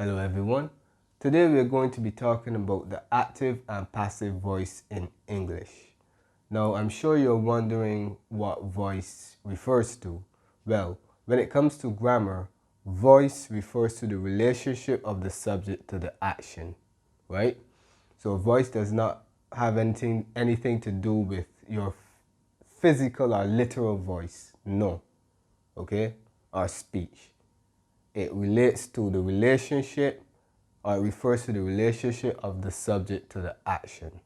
Hello everyone. Today we are going to be talking about the active and passive voice in English. Now I'm sure you're wondering what voice refers to. Well, when it comes to grammar, voice refers to the relationship of the subject to the action, right? So voice does not have anything to do with your physical or literal voice, no, okay, or speech. It relates to the relationship, or it refers to the relationship of the subject to the action.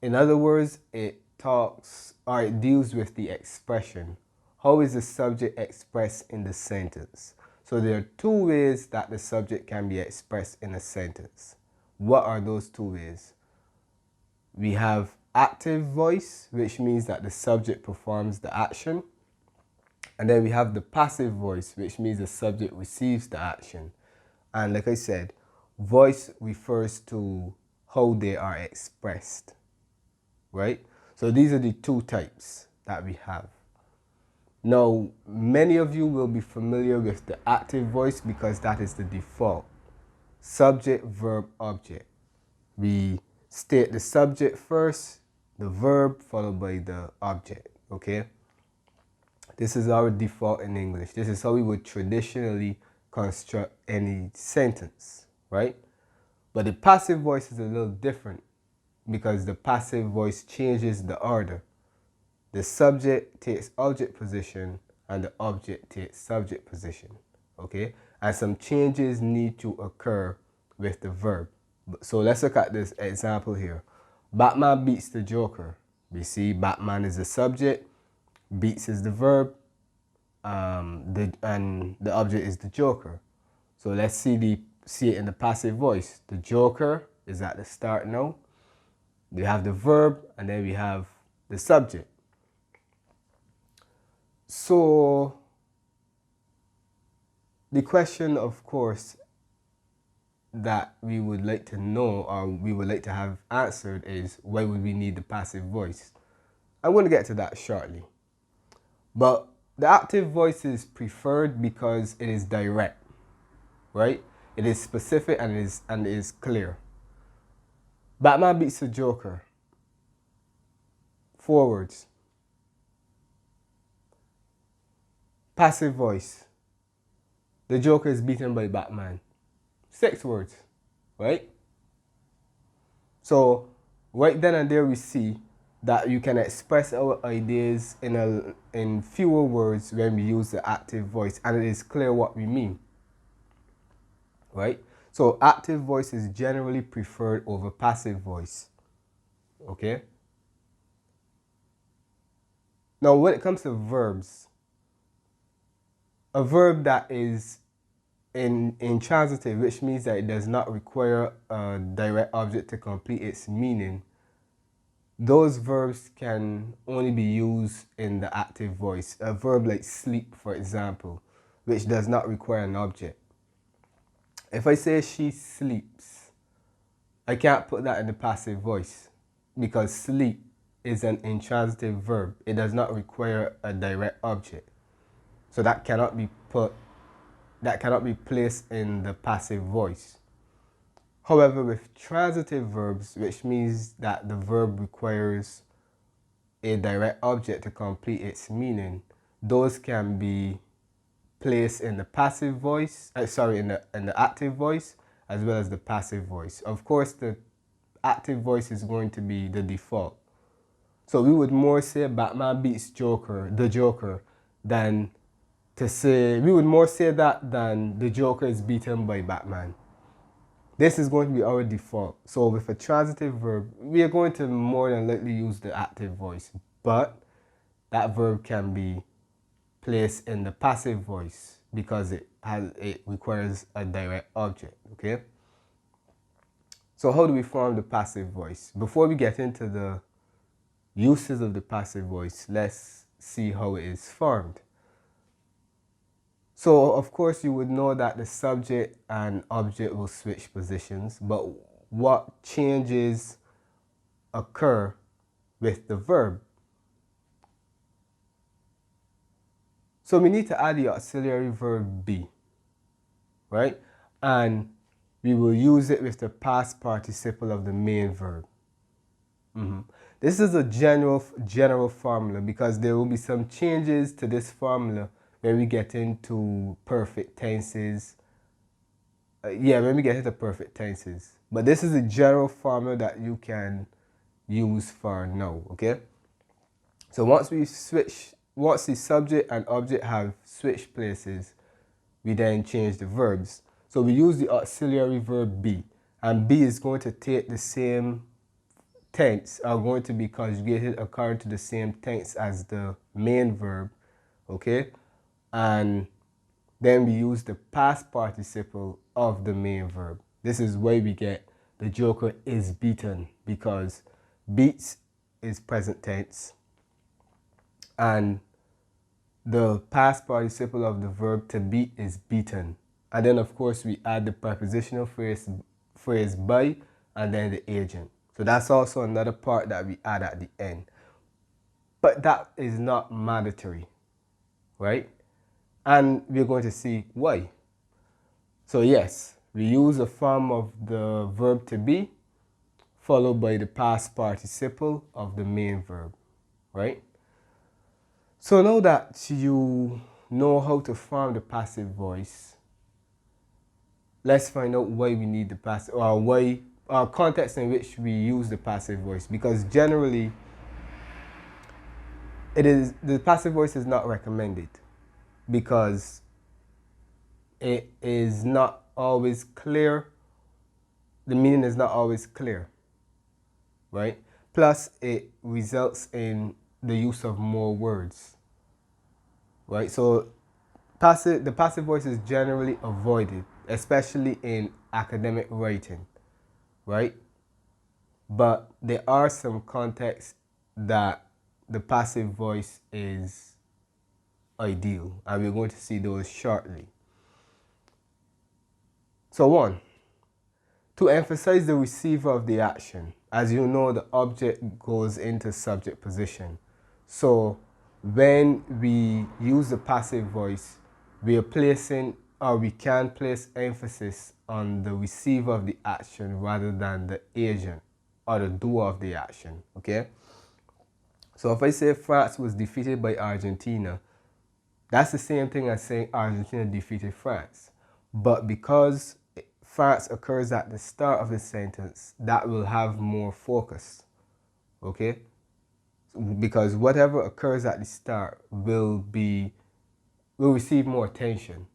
In other words, it talks or it deals with the expression. How is the subject expressed in the sentence? So there are two ways that the subject can be expressed in a sentence. What are those two ways? We have active voice, which means that the subject performs the action. And then we have the passive voice, which means the subject receives the action. And like I said, voice refers to how they are expressed, right? So these are the two types that we have. Now, many of you will be familiar with the active voice because that is the default. Subject, verb, object. We state the subject first, the verb followed by the object, okay? This is our default in English. This is how we would traditionally construct any sentence, right? But the passive voice is a little different because the passive voice changes the order. The subject takes object position and the object takes subject position, okay? And some changes need to occur with the verb. So let's look at this example here. Batman beats the Joker. We see Batman is the subject, beats is the verb, and the object is the Joker. So let's see it in the passive voice. The Joker is at the start now. We have the verb and then we have the subject. So the question, of course, that we would like to know or we would like to have answered is, why would we need the passive voice? I'm going to get to that shortly. But the active voice is preferred because it is direct, right? It is specific and it is clear. Batman beats the Joker. 4 words. Passive voice. The Joker is beaten by Batman. 6 words, right? So right then and there we see that you can express our ideas in fewer words when we use the active voice, and it is clear what we mean, right? So active voice is generally preferred over passive voice, okay? Now when it comes to verbs, a verb that is intransitive, which means that it does not require a direct object to complete its meaning, those verbs can only be used in the active voice. A verb like sleep, for example, which does not require an object. If I say she sleeps, I can't put that in the passive voice because sleep is an intransitive verb. It does not require a direct object. So that cannot be placed in the passive voice. However, with transitive verbs, which means that the verb requires a direct object to complete its meaning, those can be placed in the passive voice, in the active voice, as well as the passive voice. Of course, the active voice is going to be the default. So we would more say Batman beats the Joker, than to say, we would more say that than the Joker is beaten by Batman. This is going to be our default. So with a transitive verb, we are going to more than likely use the active voice, but that verb can be placed in the passive voice because it requires a direct object, okay? So how do we form the passive voice? Before we get into the uses of the passive voice, let's see how it is formed. So, of course, you would know that the subject and object will switch positions, but what changes occur with the verb? So we need to add the auxiliary verb be, right? and we will use it with the past participle of the main verb. This is a general formula because there will be some changes to this formula when we get into perfect tenses. When we get into perfect tenses. But this is a general formula that you can use for now, okay? So once the subject and object have switched places, we then change the verbs. So we use the auxiliary verb be, and be is going to take the same tense, are going to be conjugated according to the same tense as the main verb, okay? And then we use the past participle of the main verb. This is why we get the Joker is beaten, because beats is present tense and the past participle of the verb to beat is beaten. And then of course we add the prepositional phrase by and then the agent. So that's also another part that we add at the end. But that is not mandatory, right? And we're going to see why. So yes, we use a form of the verb to be followed by the past participle of the main verb, right? So now that you know how to form the passive voice, let's find out why we need the passive, or why our context in which we use the passive voice. Because generally, the passive voice is not recommended because it is not always clear. The meaning is not always clear, right? Plus, it results in the use of more words, right? So the passive voice is generally avoided, especially in academic writing, right? But there are some contexts that the passive voice is ideal, and we're going to see those shortly. So 1, to emphasize the receiver of the action. As you know, the object goes into subject position. So when we use the passive voice, we are placing, or we can place emphasis on the receiver of the action rather than the agent or the doer of the action, okay? So if I say France was defeated by Argentina, that's the same thing as saying Argentina defeated France. But because France occurs at the start of the sentence, that will have more focus, okay? Because whatever occurs at the start will receive more attention.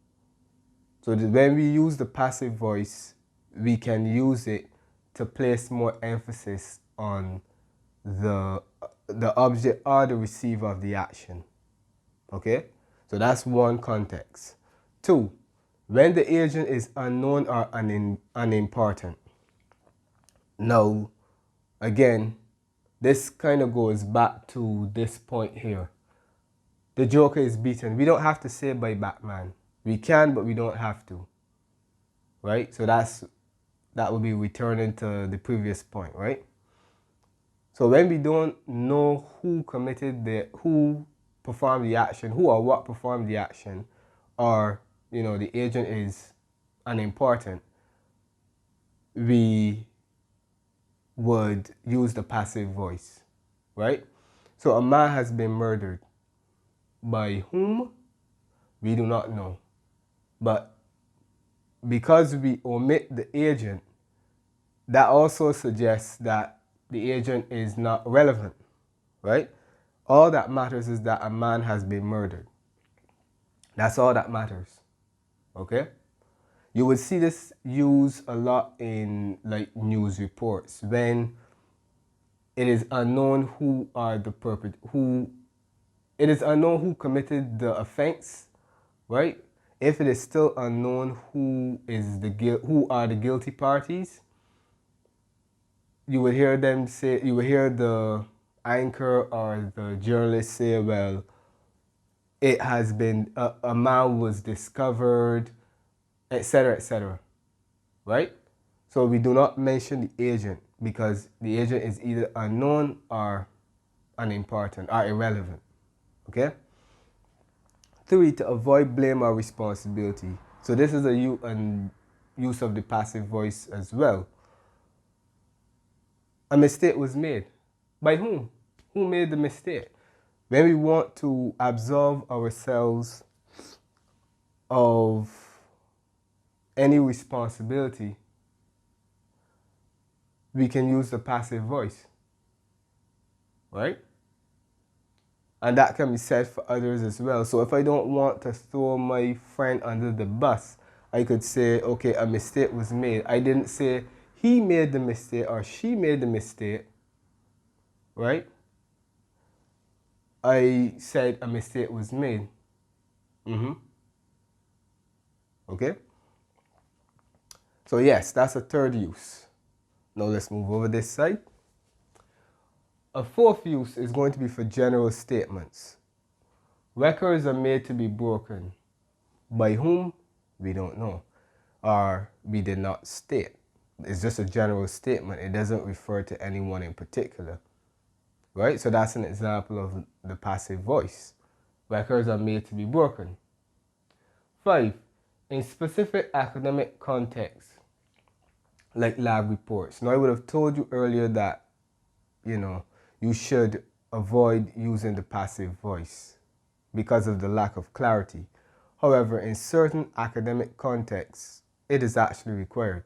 So when we use the passive voice, we can use it to place more emphasis on the object or the receiver of the action, okay? So that's one context. 2, when the agent is unknown or unimportant. Now, again, this kind of goes back to this point here. The Joker is beaten. We don't have to say by Batman. We can, but we don't have to, right? So that will be returning to the previous point, right? So when we don't know who performed the action, who or what performed the action, or the agent is unimportant, we would use the passive voice, right? So a man has been murdered. By whom? We do not know. But because we omit the agent, that also suggests that the agent is not relevant, right? All that matters is that a man has been murdered. That's all that matters, okay? You would see this used a lot in like news reports when it is unknown who committed the offense, right? If it is still unknown who are the guilty parties, you would hear the anchor or the journalist say, well, it has been, a man was discovered, etc., right? So we do not mention the agent because the agent is either unknown or unimportant or irrelevant, okay? 3, to avoid blame or responsibility. So this is use of the passive voice as well. A mistake was made. By whom? Who made the mistake? When we want to absolve ourselves of any responsibility, we can use the passive voice, right? And that can be said for others as well. So if I don't want to throw my friend under the bus, I could say, okay, a mistake was made. I didn't say he made the mistake or she made the mistake, right? I said a mistake was made. Okay? So yes, that's a third use. Now let's move over this side. A fourth use is going to be for general statements. Records are made to be broken. By whom? We don't know. Or we did not state. It's just a general statement. It doesn't refer to anyone in particular. Right? So that's an example of the passive voice. Records are made to be broken. 5. In specific academic contexts, like lab reports. Now, I would have told you earlier that, you should avoid using the passive voice because of the lack of clarity. However, in certain academic contexts, it is actually required,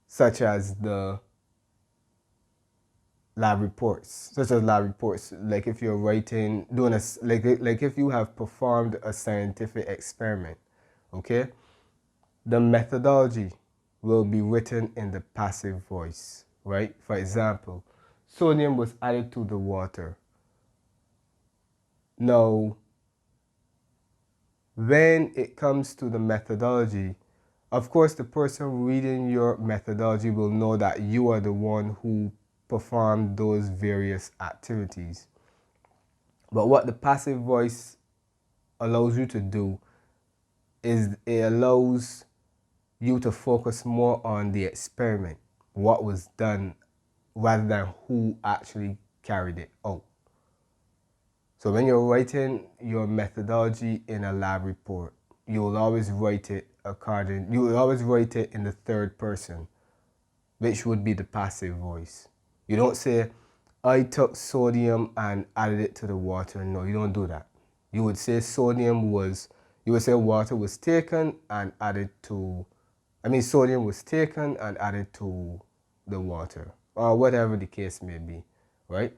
such as the lab reports. Like if you're writing, like if you have performed a scientific experiment, okay? The methodology will be written in the passive voice, right? For example, sodium was added to the water. Now, when it comes to the methodology, of course, the person reading your methodology will know that you are the one who performed those various activities. But what the passive voice allows you to do is it allows you to focus more on the experiment, what was done, rather than who actually carried it out. So when you're writing your methodology in a lab report, you will always write it in the third person, which would be the passive voice. You don't say, I took sodium and added it to the water. No, you don't do that. You would say water was taken and added to, sodium was taken and added to the water, or whatever the case may be, right?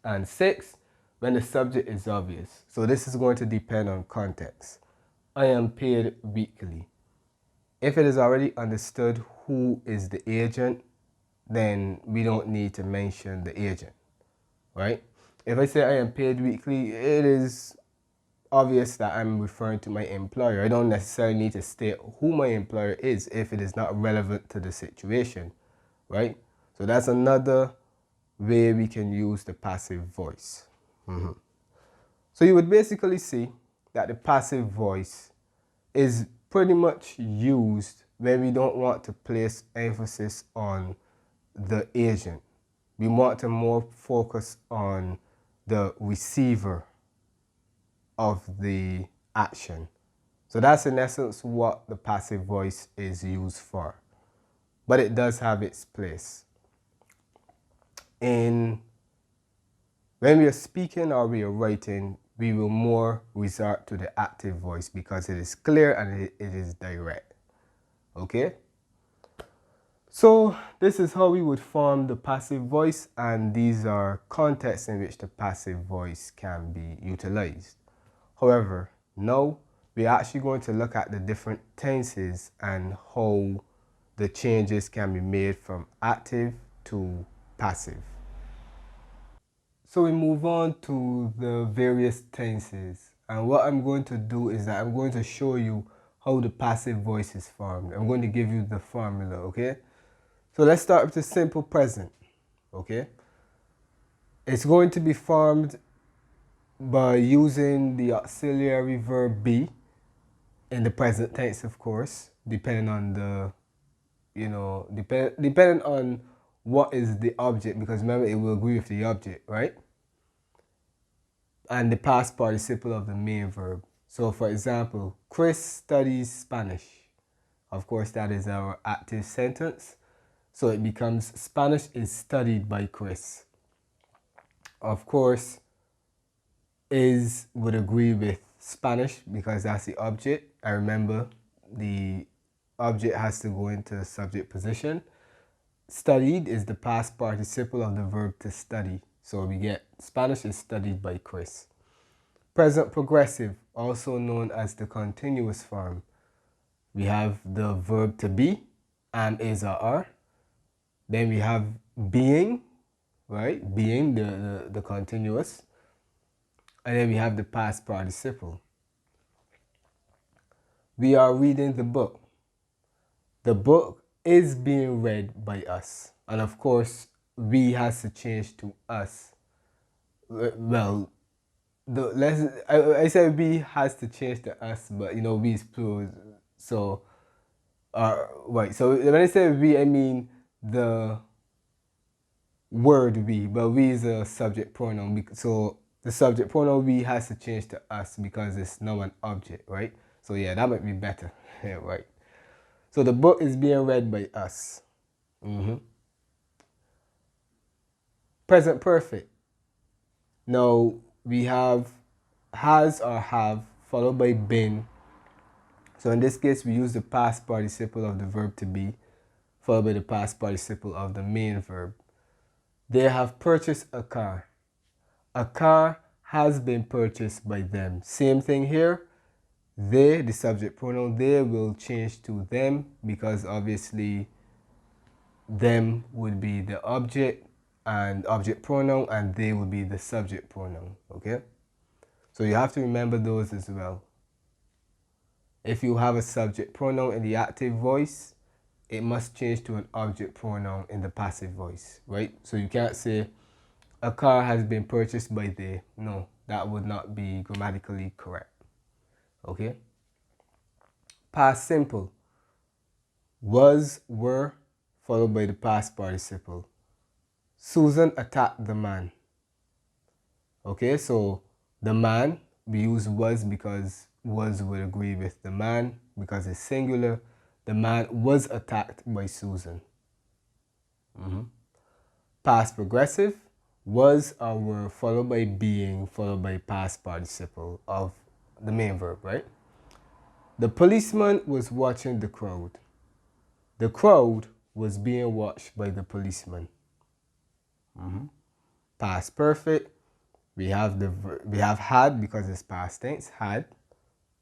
And 6, when the subject is obvious. So this is going to depend on context. I am paid weekly. If it is already understood who is the agent, then we don't need to mention the agent, right? If I say I am paid weekly, it is obvious that I'm referring to my employer. I don't necessarily need to state who my employer is if it is not relevant to the situation, right? So that's another way we can use the passive voice. So you would basically see that the passive voice is pretty much used when we don't want to place emphasis on the agent. We want to more focus on the receiver of the action. So that's in essence what the passive voice is used for. But it does have its place. When we are speaking or we are writing, we will more resort to the active voice because it is clear and it is direct. Okay? So this is how we would form the passive voice, and these are contexts in which the passive voice can be utilized. However, now we're actually going to look at the different tenses and how the changes can be made from active to passive. So we move on to the various tenses, and what I'm going to do is that I'm going to show you how the passive voice is formed. I'm going to give you the formula, okay? So let's start with the simple present, okay? It's going to be formed by using the auxiliary verb be in the present tense, of course, depending on the, depending on what is the object, because remember it will agree with the object, right? And the past participle of the main verb. So for example, Chris studies Spanish. Of course, that is our active sentence. So it becomes Spanish is studied by Chris. Of course, is would agree with Spanish because that's the object. I remember the object has to go into subject position. Studied is the past participle of the verb to study. So we get Spanish is studied by Chris. Present progressive, also known as the continuous form. We have the verb to be, am, is, or are. Then we have being, right? Being, the continuous. And then we have the past participle. We are reading the book. The book is being read by us. And of course, we has to change to us. Well, I said we has to change to us, but you know, we is plural. So, right. So when I say we, I mean the word we, but we is a subject pronoun. So the subject pronoun we has to change to us because it's now an object, right? So yeah, that might be better. Yeah, right. So the book is being read by us. Present perfect. Now we have has or have followed by been. So in this case, we use the past participle of the verb to be followed by the past participle of the main verb. They have purchased a car. A car has been purchased by them. Same thing here. They, the subject pronoun, they will change to them because obviously them would be the object and object pronoun and they would be the subject pronoun, okay? So you have to remember those as well. If you have a subject pronoun in the active voice, it must change to an object pronoun in the passive voice, right? So you can't say a car has been purchased by they. No, that would not be grammatically correct, okay? Past simple. Was, were, followed by the past participle. Susan attacked the man. Okay, so the man, we use was because was would agree with the man because it's singular. The man was attacked by Susan. Past progressive, was or were followed by being followed by past participle of the main verb, right? The policeman was watching the crowd. The crowd was being watched by the policeman. Past perfect, we have had because it's past tense, had.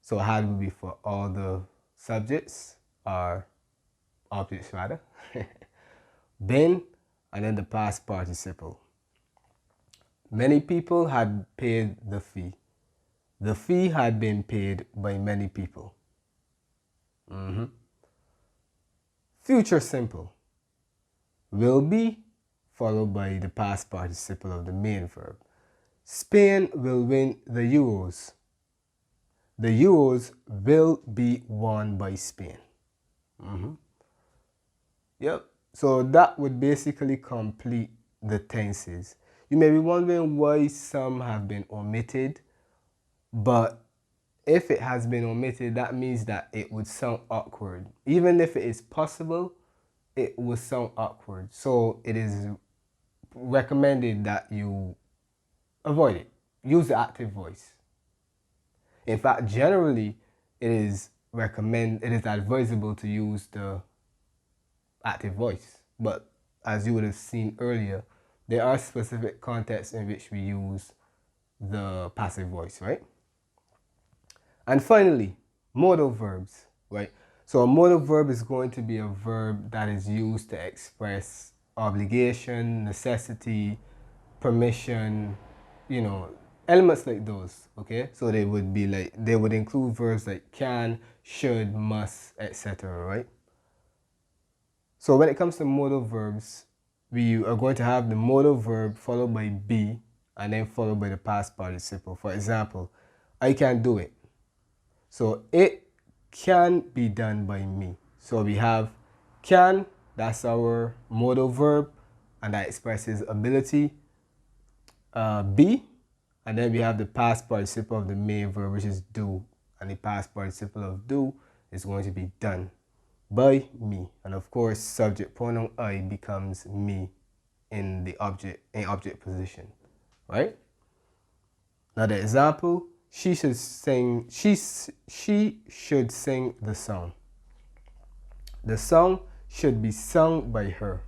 So had will be for all the subjects or objects rather. Been, and then the past participle. Many people had paid the fee. The fee had been paid by many people. Future simple. Will be followed by the past participle of the main verb. Spain will win the Euros. The Euros will be won by Spain. Yep. So that would basically complete the tenses. You may be wondering why some have been omitted, but if it has been omitted, that means that it would sound awkward. Even if it is possible, it will sound awkward. So it is recommended that you avoid it. Use the active voice. In fact, generally, it is advisable to use the active voice. But as you would have seen earlier, there are specific contexts in which we use the passive voice, right? And finally, modal verbs, right? So a modal verb is going to be a verb that is used to express obligation, necessity, permission, you know, elements like those, okay? So they would include verbs like can, should, must, etc., right? So when it comes to modal verbs, we are going to have the modal verb followed by be and then followed by the past participle. For example, I can do it. So it can be done by me. So we have can, that's our modal verb, and that expresses ability. Be, and then we have the past participle of the main verb, which is do, and the past participle of do is going to be done. by me. And of course, subject pronoun I becomes me in the object position, right? Now the example, she should sing the song. The song should be sung by her.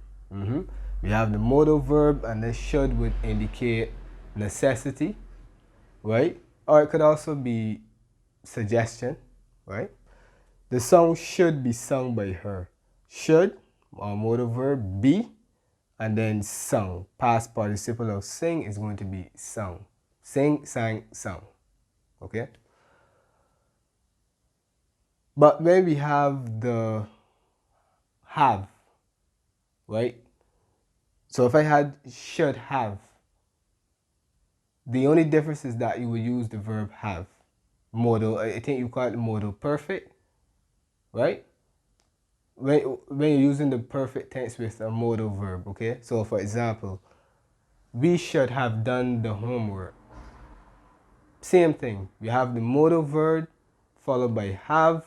We have the modal verb, and the should would indicate necessity, right? Or it could also be suggestion, right? The song should be sung by her. Should, or modal verb, be, and then sung. Past participle of sing is going to be sung. Sing, sang, sung. Okay? But when we have the have, right? So if I had should have, the only difference is that you would use the verb have. Modal, I think you call it modal perfect, right? When you're using the perfect tense with a modal verb, okay? So for example, we should have done the homework. Same thing. We have the modal verb followed by have,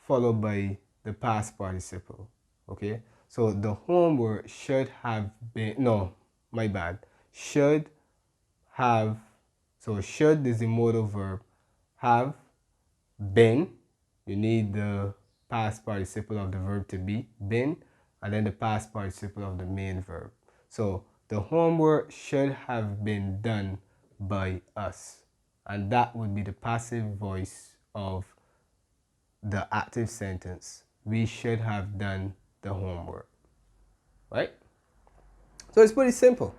followed by the past participle, okay? So the homework should have been, no, my bad. Should have, so should is the modal verb. Have been, you need the past participle of the verb to be, been, and then the past participle of the main verb. So the homework should have been done by us. And that would be the passive voice of the active sentence. We should have done the homework. Right? So it's pretty simple.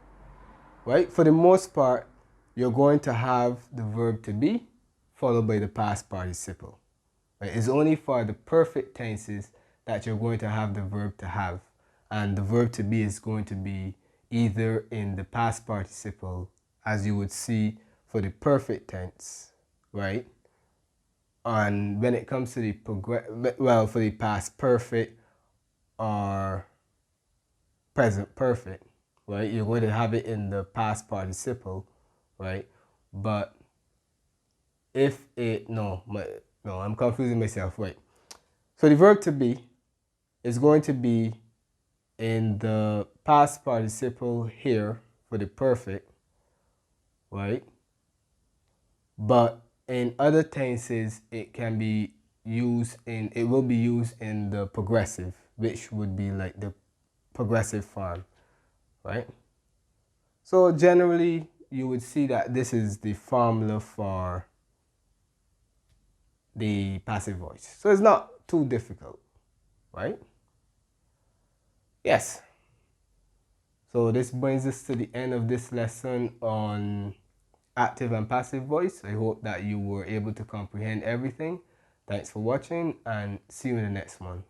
Right? For the most part, you're going to have the verb to be followed by the past participle. Right? It's only for the perfect tenses that you're going to have the verb to have. And the verb to be is going to be either in the past participle, as you would see for the perfect tense, right? And when it comes to the for the past perfect or present perfect, right? You're going to have it in the past participle, right? But if it, no, I'm confusing myself, wait. So the verb to be is going to be in the past participle here for the perfect, right? But in other tenses, it can be used in, it will be used in the progressive, which would be like the progressive form, right? So generally, you would see that this is the formula for the passive voice. So it's not too difficult, right? Yes. So this brings us to the end of this lesson on active and passive voice. I hope that you were able to comprehend everything. Thanks for watching and see you in the next one.